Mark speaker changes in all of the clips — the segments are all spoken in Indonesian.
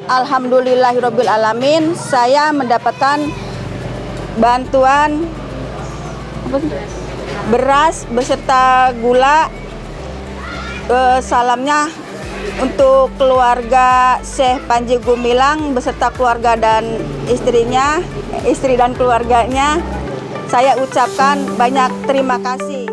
Speaker 1: alhamdulillahirabbil alamin, saya mendapatkan bantuan beras beserta gula. Salamnya untuk keluarga Syekh Panji Gumilang beserta keluarga dan istrinya, istri dan keluarganya. Saya ucapkan banyak terima kasih.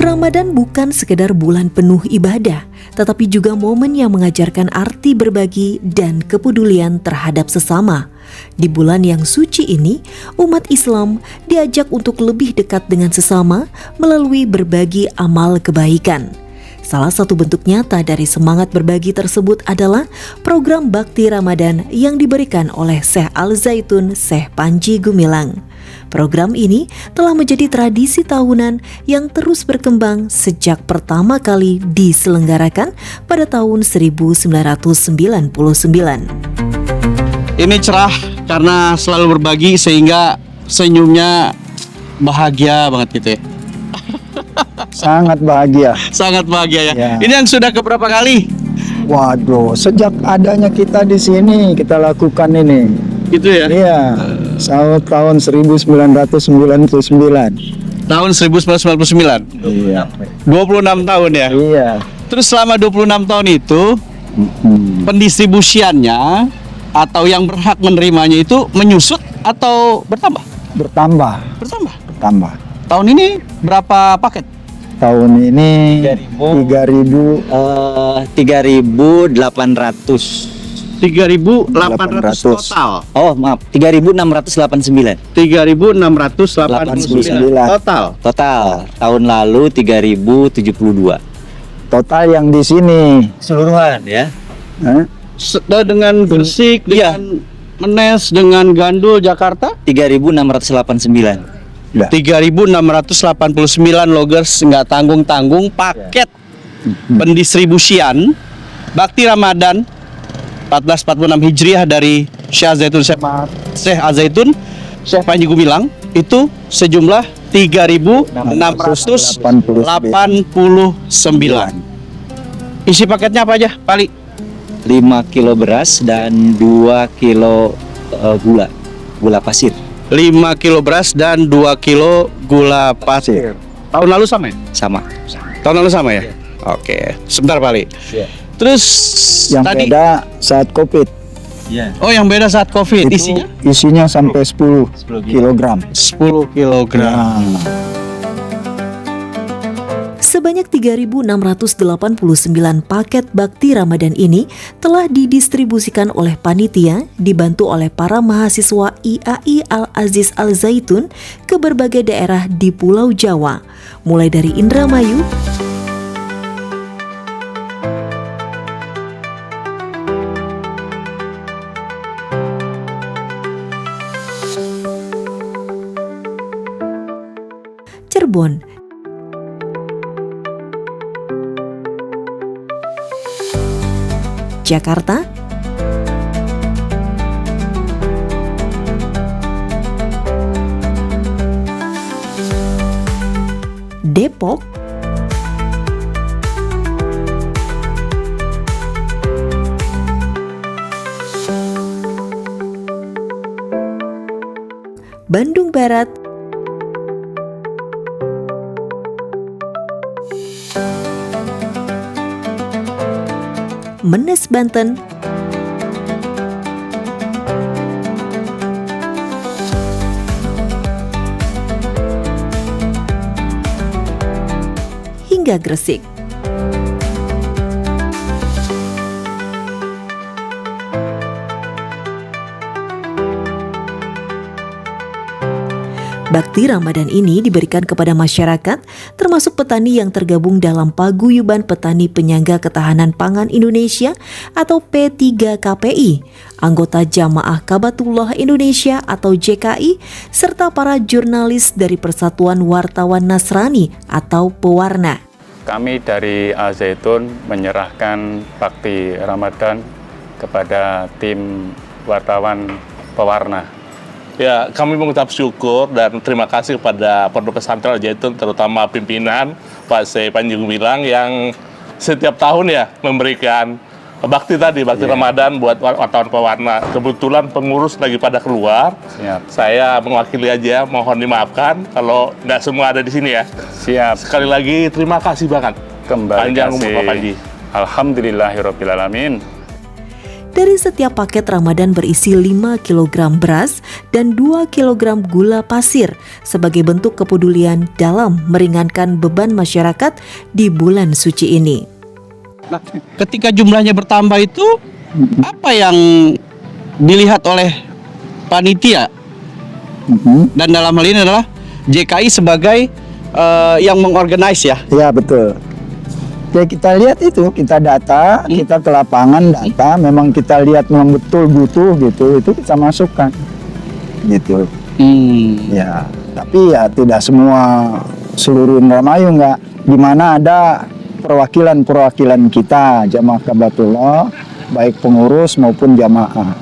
Speaker 2: Ramadan bukan sekedar bulan penuh ibadah, tetapi juga momen yang mengajarkan arti berbagi dan kepedulian terhadap sesama. Di bulan yang suci ini, umat Islam diajak untuk lebih dekat dengan sesama melalui berbagi amal kebaikan. Salah satu bentuk nyata dari semangat berbagi tersebut adalah program Bakti Ramadan yang diberikan oleh Syekh Al-Zaitun Syekh Panji Gumilang. Program ini telah menjadi tradisi tahunan yang terus berkembang sejak pertama kali diselenggarakan pada tahun 1999.
Speaker 3: Ini cerah karena selalu berbagi sehingga senyumnya bahagia banget gitu ya.
Speaker 4: Sangat bahagia.
Speaker 3: Sangat bahagia ya.
Speaker 4: Ya.
Speaker 3: Ini yang sudah keberapa kali?
Speaker 4: Waduh, sejak adanya kita di sini kita lakukan ini.
Speaker 3: Gitu ya.
Speaker 4: Iya. Tahun 1999.
Speaker 3: Tahun 1999.
Speaker 4: Iya.
Speaker 3: 26 tahun ya.
Speaker 4: Iya.
Speaker 3: Terus selama 26 tahun itu pendistribusiannya atau yang berhak menerimanya itu menyusut atau bertambah?
Speaker 4: Bertambah.
Speaker 3: Bertambah. Tahun ini berapa paket?
Speaker 4: Tahun ini
Speaker 5: 3.800.
Speaker 3: 3.800 total.
Speaker 5: Oh maaf, 3.689.
Speaker 3: 3.689 total.
Speaker 5: Total. Tahun lalu 3.072.
Speaker 4: total yang di sini.
Speaker 5: Keseluruhan ya.
Speaker 3: Dengan Gresik, dengan Menes, dengan Gandul, Jakarta
Speaker 5: 3.689.
Speaker 3: 3.689 loggers nggak tanggung-tanggung paket pendistribusian Bakti Ramadan 1446 Hijriah dari Syekh Al-Zaitun Syekh Panji Gumilang itu sejumlah 3.689. Isi paketnya apa aja, Pali?
Speaker 5: 5 kilo beras dan 2 kilo gula pasir.
Speaker 3: 5 kilo beras dan 2 kilo gula pasir. Tahun lalu sama ya?
Speaker 5: Sama.
Speaker 3: Tahun lalu sama ya? Oke, sebentar Pali. Terus
Speaker 4: Yang
Speaker 3: tadi
Speaker 4: beda saat COVID.
Speaker 3: oh yang beda saat COVID
Speaker 4: Itu
Speaker 3: isinya
Speaker 4: isinya sampai 10 kilogram.
Speaker 3: 10 kilogram.
Speaker 2: Sebanyak 3.689 paket Bakti Ramadan ini telah didistribusikan oleh panitia dibantu oleh para mahasiswa IAI Al-Aziz Al-Zaitun ke berbagai daerah di Pulau Jawa, mulai dari Indramayu, Cirebon, Jakarta, Depok, Bandung Barat, Menes Banten, hingga Gresik. Bakti Ramadan ini diberikan kepada masyarakat, termasuk petani yang tergabung dalam Paguyuban Petani Penyangga Ketahanan Pangan Indonesia atau P3KPI, anggota Jamaah Kabatullah Indonesia atau JKI, serta para jurnalis dari Persatuan Wartawan Nasrani atau Pewarna.
Speaker 6: Kami dari Al-Zaitun menyerahkan Bakti Ramadan kepada tim wartawan Pewarna
Speaker 7: Ya, kami mengucap syukur dan terima kasih kepada Pondok Pesantren Al Zaitun, terutama pimpinan Pak Syekh Panji Gumilang yang setiap tahun ya memberikan bakti Ramadan buat wartawan pewarna. Kebetulan pengurus lagi pada keluar.
Speaker 6: Siap.
Speaker 7: Saya mewakili aja, mohon dimaafkan kalau nggak semua ada di sini ya.
Speaker 6: Siap.
Speaker 7: Sekali lagi terima kasih banget.
Speaker 6: Kembali
Speaker 7: Panjang umur
Speaker 6: kasih.
Speaker 7: Pak Panji.
Speaker 6: Alhamdulillahirrabbilalamin.
Speaker 2: Dari setiap paket Ramadan berisi 5 kg beras dan 2 kg gula pasir sebagai bentuk kepedulian dalam meringankan beban masyarakat di bulan suci ini.
Speaker 3: Nah, ketika jumlahnya bertambah itu apa yang dilihat oleh panitia? Dan dalam hal ini adalah JKI sebagai yang mengorganize ya.
Speaker 4: Ya betul. Ya kita lihat itu, kita data, kita ke lapangan data, memang kita lihat memang betul butuh gitu, itu kita masukkan gitu. Ya, tapi ya tidak semua seluruh Indramayu nggak, di mana ada perwakilan kita jamaah Kabatullah, baik pengurus maupun jamaah.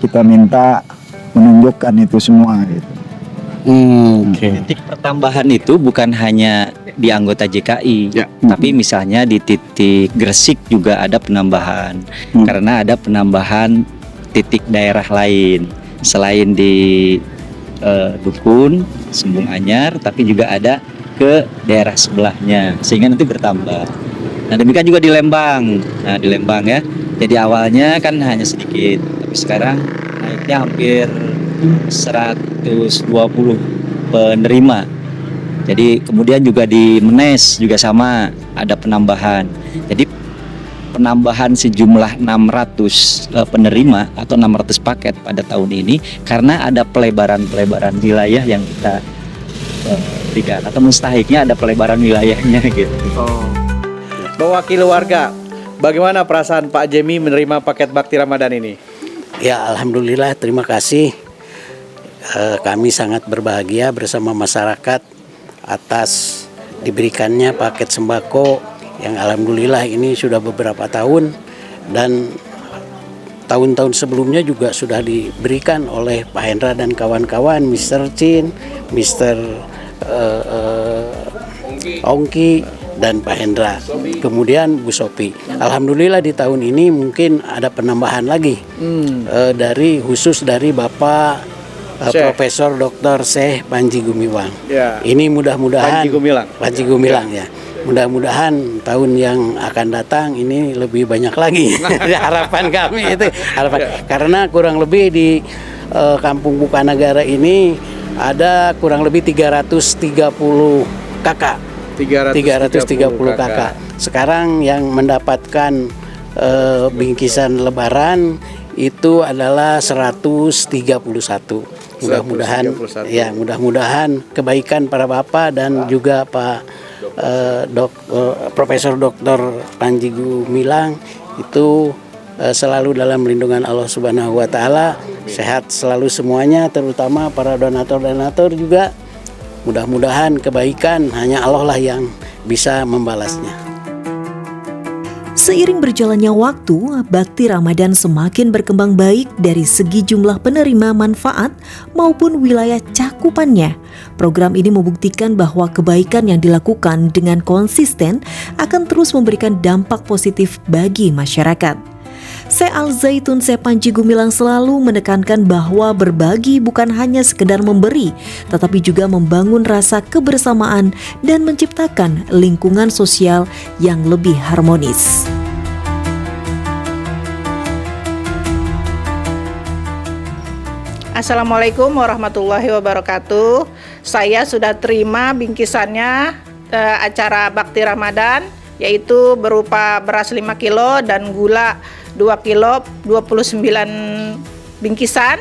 Speaker 4: Kita minta menunjukkan itu semua gitu.
Speaker 5: Titik pertambahan itu bukan hanya di anggota JKI,
Speaker 3: Ya.
Speaker 5: tapi misalnya di titik Gresik juga ada penambahan, karena ada penambahan titik daerah lain selain di Dukun, Sembung Anyar, tapi juga ada ke daerah sebelahnya, sehingga nanti bertambah. Nah demikian juga di Lembang. Nah di Lembang ya, jadi awalnya kan hanya sedikit, tapi sekarang naiknya hampir 120 penerima. Jadi kemudian juga di Menes juga sama ada penambahan. Jadi penambahan sejumlah 600 penerima atau 600 paket pada tahun ini karena ada pelebaran wilayah yang kita berikan, atau mustahiknya ada pelebaran wilayahnya gitu.
Speaker 8: Mewakili warga, bagaimana perasaan Pak Jemi menerima paket bakti Ramadan ini?
Speaker 9: Ya, alhamdulillah, terima kasih. Kami sangat berbahagia bersama masyarakat atas diberikannya paket sembako yang alhamdulillah ini sudah beberapa tahun, dan tahun-tahun sebelumnya juga sudah diberikan oleh Pak Hendra dan kawan-kawan, Mr. Chin, Mr. Ongki, dan Pak Hendra, kemudian Bu Sopi. Alhamdulillah di tahun ini mungkin ada penambahan lagi dari khusus dari Bapak Profesor Dr. Syekh Panji Gumilang.
Speaker 8: Ya.
Speaker 9: Ini mudah-mudahan
Speaker 8: Panji Gumilang.
Speaker 9: Ya. Mudah-mudahan tahun yang akan datang ini lebih banyak lagi. Harapan kami itu karena kurang lebih di Kampung Bukanagara ini ada kurang lebih 330 kakak. 330 kakak. Sekarang yang mendapatkan bingkisan lebaran itu adalah 131. Mudah-mudahan kebaikan para bapak dan juga Pak Profesor Dr. Panji Gumilang itu selalu dalam lindungan Allah Subhanahu wa taala, sehat selalu semuanya, terutama para donatur-donatur juga. Mudah-mudahan kebaikan hanya Allah lah yang bisa membalasnya.
Speaker 2: Seiring berjalannya waktu, bakti Ramadan semakin berkembang baik dari segi jumlah penerima manfaat maupun wilayah cakupannya. Program ini membuktikan bahwa kebaikan yang dilakukan dengan konsisten akan terus memberikan dampak positif bagi masyarakat. Syekh Al Zaitun Syekh Panji Gumilang selalu menekankan bahwa berbagi bukan hanya sekedar memberi, tetapi juga membangun rasa kebersamaan dan menciptakan lingkungan sosial yang lebih harmonis.
Speaker 10: Assalamualaikum warahmatullahi wabarakatuh. Saya sudah terima bingkisannya acara Bakti Ramadan, yaitu berupa beras 5 kilo dan gula 2 kilo, 29 bingkisan.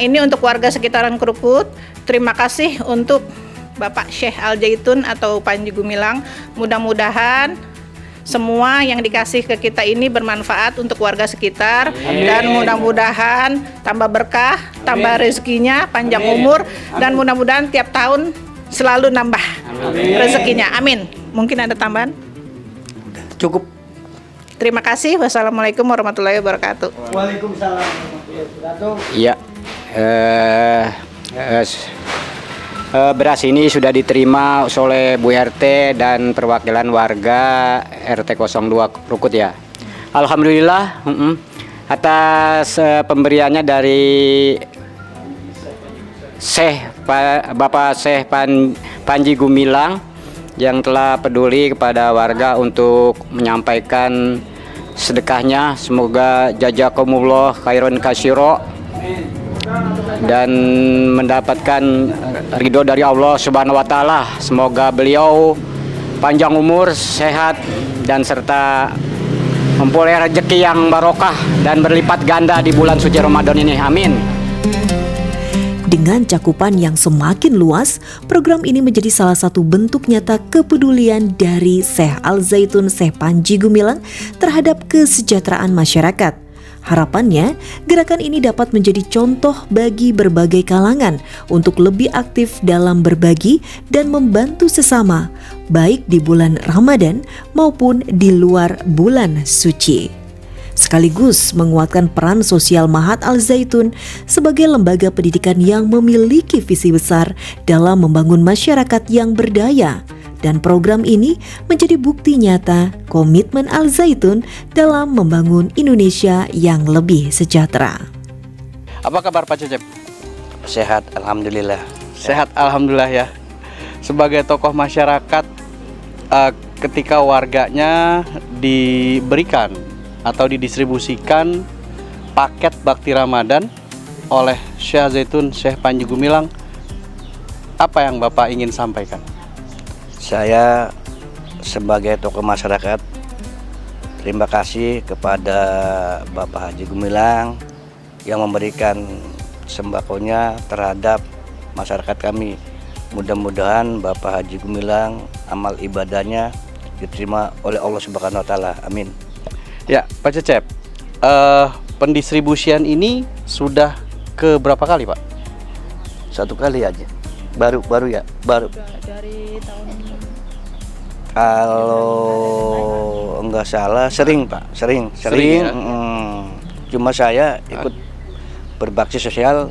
Speaker 10: Ini untuk warga sekitaran Krukut. Terima kasih untuk Bapak Syekh Al Zaitun atau Panji Gumilang. Mudah-mudahan semua yang dikasih ke kita ini bermanfaat untuk warga sekitar. Amin. Dan mudah-mudahan tambah berkah, tambah rezekinya, panjang umur, dan mudah-mudahan tiap tahun selalu nambah rezekinya. Amin. Mungkin ada tambahan?
Speaker 8: Cukup.
Speaker 10: Terima kasih. Wassalamualaikum warahmatullahi wabarakatuh.
Speaker 8: Waalaikumsalam warahmatullahi wabarakatuh.
Speaker 11: Iya, Beras ini sudah diterima oleh Bu RT dan perwakilan warga RT 02 Rukut ya. Alhamdulillah atas pemberiannya dari Bapak Syekh Panji Gumilang yang telah peduli kepada warga untuk menyampaikan sedekahnya. Semoga jazakumullah khairan katsira dan mendapatkan ridho dari Allah Subhanahu wa taala. Semoga beliau panjang umur, sehat dan serta memperoleh rezeki yang barokah dan berlipat ganda di bulan suci Ramadan ini. Amin.
Speaker 2: Dengan cakupan yang semakin luas, program ini menjadi salah satu bentuk nyata kepedulian dari Syekh Al-Zaitun Syekh Panji Gumilang terhadap kesejahteraan masyarakat. Harapannya, gerakan ini dapat menjadi contoh bagi berbagai kalangan untuk lebih aktif dalam berbagi dan membantu sesama, baik di bulan Ramadan maupun di luar bulan suci. Sekaligus menguatkan peran sosial Mahat Al-Zaitun sebagai lembaga pendidikan yang memiliki visi besar dalam membangun masyarakat yang berdaya. Dan program ini menjadi bukti nyata komitmen Al-Zaitun dalam membangun Indonesia yang lebih sejahtera.
Speaker 3: Apa kabar Pak Cecep?
Speaker 9: Sehat, alhamdulillah.
Speaker 3: Sehat alhamdulillah ya. Sebagai tokoh masyarakat, ketika warganya diberikan atau didistribusikan paket bakti Ramadan oleh Syekh Zaitun Syekh Panji Gumilang, apa yang Bapak ingin sampaikan?
Speaker 9: Saya sebagai tokoh masyarakat terima kasih kepada Bapak Haji Gumilang yang memberikan sembakonya terhadap masyarakat kami. Mudah-mudahan Bapak Haji Gumilang amal ibadahnya diterima oleh Allah Subhanahu wa taala. Amin.
Speaker 3: Ya, Pak Cecep, pendistribusian ini sudah ke berapa kali, Pak?
Speaker 9: 1 kali aja. Baru ya, baru.
Speaker 10: Dari tahun
Speaker 9: Kalau enggak salah sering Pak, sering.
Speaker 3: Ya?
Speaker 9: Cuma saya ikut berbakti sosial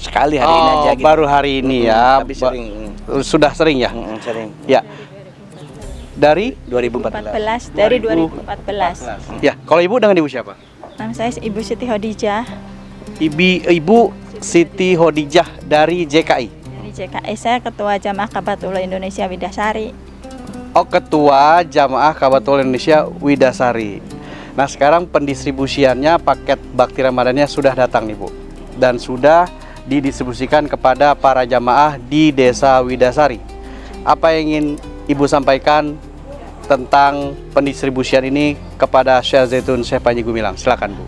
Speaker 9: sekali hari ini aja. Gitu.
Speaker 3: Baru hari ini ya.
Speaker 9: Tapi sering.
Speaker 3: Sudah sering ya?
Speaker 9: Sering.
Speaker 3: Ya. Dari
Speaker 10: 2014. Dari 2014.
Speaker 3: Ya, kalau Ibu dengan Ibu siapa?
Speaker 10: Nama saya Ibu Siti Hodijah.
Speaker 3: Ibu Siti Hodijah dari JKI.
Speaker 10: Dari JKI, saya Ketua Jamaah Kabatullah Indonesia Widasari.
Speaker 3: Oh, Ketua Jamaah Kabatullah Indonesia Widasari. Nah, sekarang pendistribusiannya paket bakti Ramadannya sudah datang nih Bu, dan sudah didistribusikan kepada para jamaah di Desa Widasari. Apa yang ingin Ibu sampaikan tentang pendistribusian ini kepada Syekh Zaitun Syekh Panji Gumilang? Silakan Bu.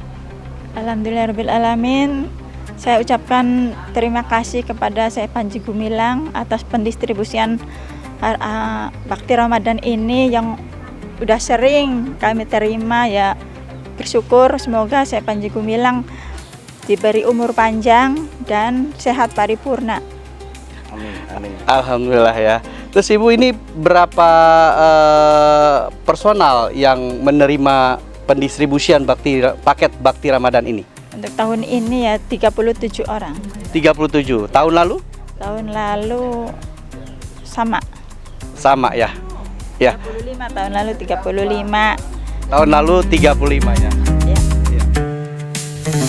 Speaker 10: Alhamdulillahirabbil alamin. Saya ucapkan terima kasih kepada Syekh Panji Gumilang atas pendistribusian bakti Ramadan ini yang udah sering kami terima ya. Bersyukur semoga Syekh Panji Gumilang diberi umur panjang dan sehat paripurna.
Speaker 9: Amin.
Speaker 3: Alhamdulillah ya. Terus Ibu ini berapa personal yang menerima pendistribusian paket bakti Ramadan ini?
Speaker 10: Untuk tahun ini ya 37 orang.
Speaker 3: 37. Tahun lalu?
Speaker 10: Tahun lalu sama.
Speaker 3: Sama ya. Ya.
Speaker 10: 35 tahun lalu 35.
Speaker 3: Tahun lalu 35 ya.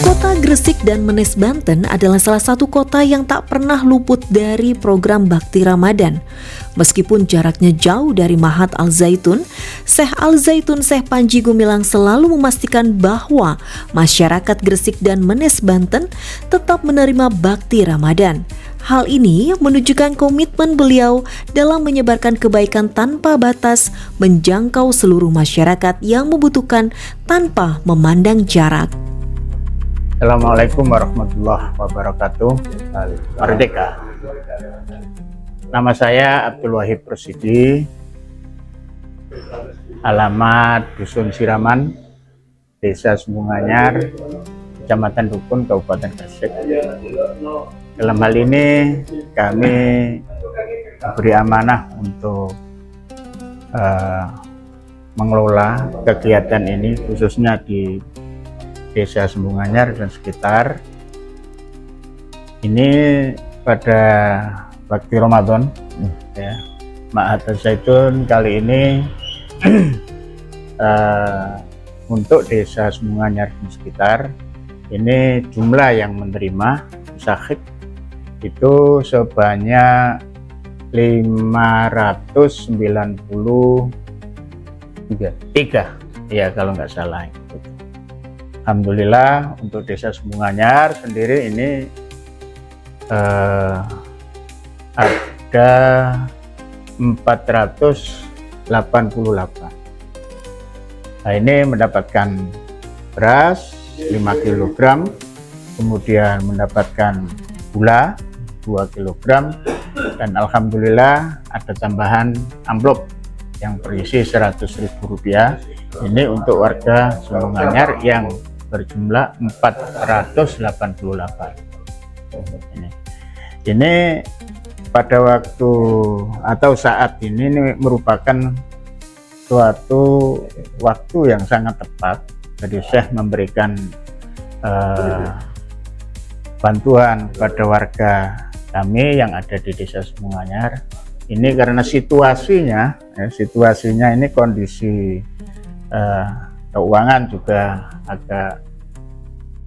Speaker 2: Kota Gresik dan Menes Banten adalah salah satu kota yang tak pernah luput dari program Bakti Ramadan. Meskipun jaraknya jauh dari Mahat Al-Zaitun, Syekh Al-Zaitun Syekh Panji Gumilang selalu memastikan bahwa masyarakat Gresik dan Menes Banten tetap menerima Bakti Ramadan. Hal ini menunjukkan komitmen beliau dalam menyebarkan kebaikan tanpa batas, menjangkau seluruh masyarakat yang membutuhkan tanpa memandang jarak.
Speaker 12: Assalamualaikum warahmatullahi wabarakatuh. Merdeka. Nama saya Abdul Wahid Prosidi. Alamat Dusun Siraman, Desa Sumbunganyar, Kecamatan Dukun, Kabupaten Gresik. Dalam hal ini kami diberi amanah untuk mengelola kegiatan ini khususnya di Desa Sumbunganyar dan sekitar. Ini pada bakti Ramadan ya, Ma'had Zaitun kali ini untuk desa Semunganjar dan sekitar, ini jumlah yang menerima musahib itu sebanyak 593 ya kalau nggak salah. Alhamdulillah untuk desa Semunganjar sendiri ini ada 488. Nah, ini mendapatkan beras 5 kg, kemudian mendapatkan gula 2 kg, dan alhamdulillah ada tambahan amplop yang berisi Rp100.000. Ini untuk warga Semunganjar yang berjumlah 488. Ini pada waktu atau saat ini merupakan suatu waktu yang sangat tepat. Jadi Syekh memberikan bantuan pada warga kami yang ada di desa Semunganjar. Ini karena situasinya ini kondisi keuangan juga agak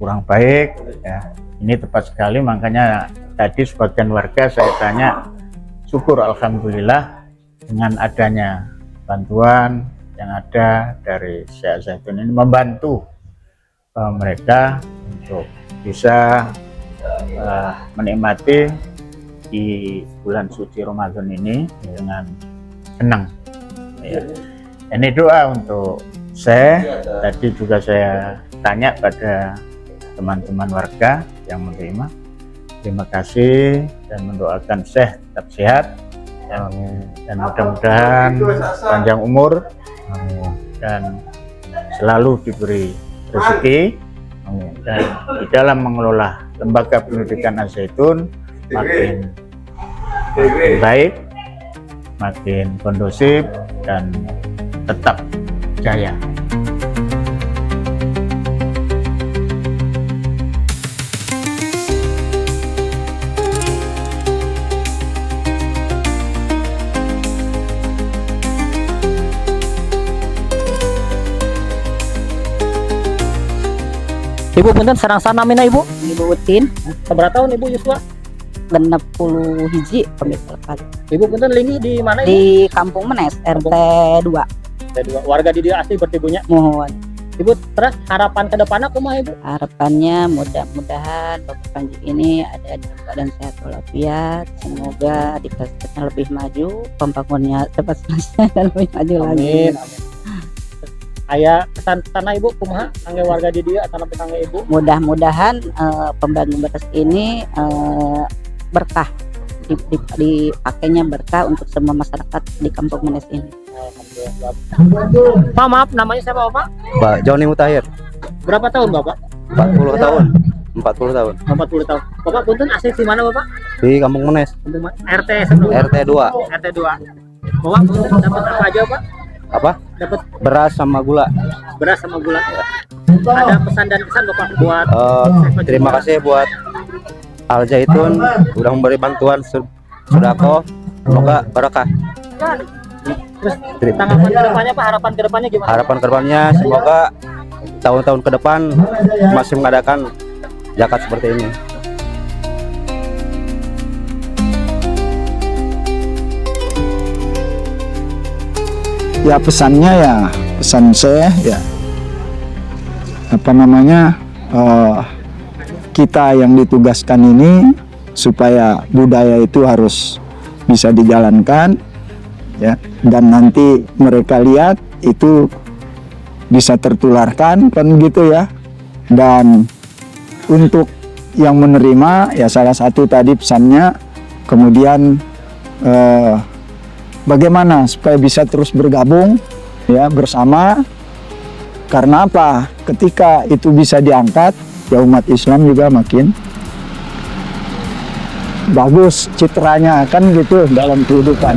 Speaker 12: kurang baik ya. Ini tepat sekali, makanya tadi sebagian warga saya tanya, syukur alhamdulillah dengan adanya bantuan yang ada dari Syekh Zaitun ini membantu mereka untuk bisa menikmati di bulan suci Ramadan ini dengan senang ya. Ini doa untuk Syekh. Tadi juga saya tanya pada teman-teman warga yang menerima, terima kasih dan mendoakan Syekh tetap sehat dan mudah-mudahan panjang umur dan selalu diberi rezeki, dan di dalam mengelola lembaga pendidikan Al-Zaitun makin baik, makin kondusif dan tetap jaya.
Speaker 13: Ibu punten sarang-sarang namina Ibu?
Speaker 14: Ibu Utin.
Speaker 13: Seberapa tahun Ibu Yuswa?
Speaker 14: 60 hiji pemimpin kali.
Speaker 13: Ibu punten linggi di mana Ibu?
Speaker 14: Di Kampung Menes, RT 2.
Speaker 13: RT 2. Warga di dia asli berarti Ibunya?
Speaker 14: Mohon.
Speaker 13: Ibu, terus harapan ke depannya kumaha Ibu?
Speaker 14: Harapannya mudah-mudahan Bapak Panji ini ada dalam keadaan sehat walafiat. Semoga di kelasnya lebih maju, pembangunnya cepat selesai dan lebih maju lagi.
Speaker 13: Amin. Aya pesan-pesan Ibu kumaha kangge warga di dia atau kangge Ibu?
Speaker 14: Mudah-mudahan pembangunan beras ini berkah, dipakainya berkah untuk semua masyarakat di Kampung Menes ini.
Speaker 13: Pak, maaf, namanya siapa Pak?
Speaker 15: Pak Joni Mutahir.
Speaker 13: Berapa tahun Bapak?
Speaker 15: 40 tahun. 40 tahun.
Speaker 13: 40 tahun. Bapak punten asli di mana Bapak?
Speaker 15: Di Kampung Menes.
Speaker 13: RT 1.
Speaker 15: RT 2.
Speaker 13: RT 2. Bapak punten dapat apa aja Pak?
Speaker 15: Apa?
Speaker 13: Dapat
Speaker 15: beras sama gula.
Speaker 13: Beras sama gula. Ada pesan dan kesan Bapak buat
Speaker 15: terima kasih buat Al-Zaitun udah memberi bantuan sodako, semoga barakah.
Speaker 13: Terus tanggapan kedepannya Pak, harapan kedepannya gimana?
Speaker 15: Harapan kedepannya semoga tahun-tahun ke depan masih mengadakan zakat seperti ini.
Speaker 4: Ya pesannya ya, pesan saya ya, apa namanya, kita yang ditugaskan ini supaya budaya itu harus bisa dijalankan ya, dan nanti mereka lihat itu bisa tertularkan kan gitu ya. Dan untuk yang menerima ya salah satu tadi pesannya, kemudian bagaimana supaya bisa terus bergabung ya bersama, karena apa? Ketika itu bisa diangkat ya umat Islam juga makin bagus citranya kan gitu dalam kehidupan.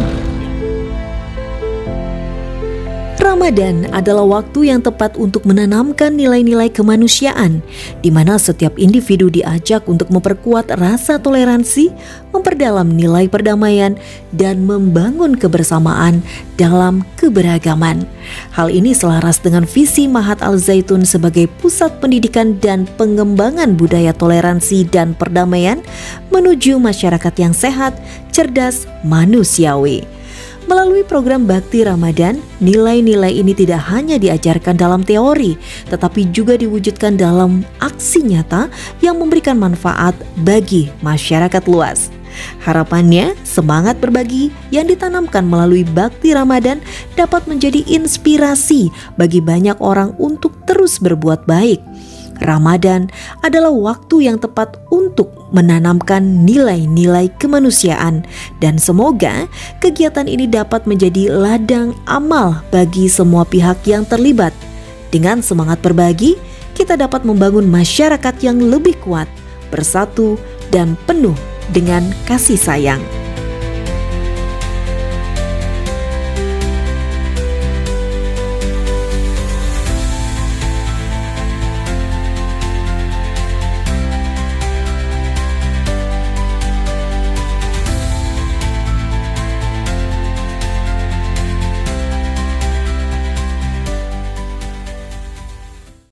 Speaker 2: Ramadan adalah waktu yang tepat untuk menanamkan nilai-nilai kemanusiaan, di mana setiap individu diajak untuk memperkuat rasa toleransi, memperdalam nilai perdamaian, dan membangun kebersamaan dalam keberagaman. Hal ini selaras dengan visi Mahat Al-Zaitun sebagai pusat pendidikan dan pengembangan budaya toleransi dan perdamaian menuju masyarakat yang sehat, cerdas, manusiawi. Melalui program Bakti Ramadan, nilai-nilai ini tidak hanya diajarkan dalam teori, tetapi juga diwujudkan dalam aksi nyata yang memberikan manfaat bagi masyarakat luas. Harapannya, semangat berbagi yang ditanamkan melalui Bakti Ramadan dapat menjadi inspirasi bagi banyak orang untuk terus berbuat baik. Ramadan adalah waktu yang tepat untuk menanamkan nilai-nilai kemanusiaan, dan semoga kegiatan ini dapat menjadi ladang amal bagi semua pihak yang terlibat. Dengan semangat berbagi, kita dapat membangun masyarakat yang lebih kuat, bersatu, dan penuh dengan kasih sayang.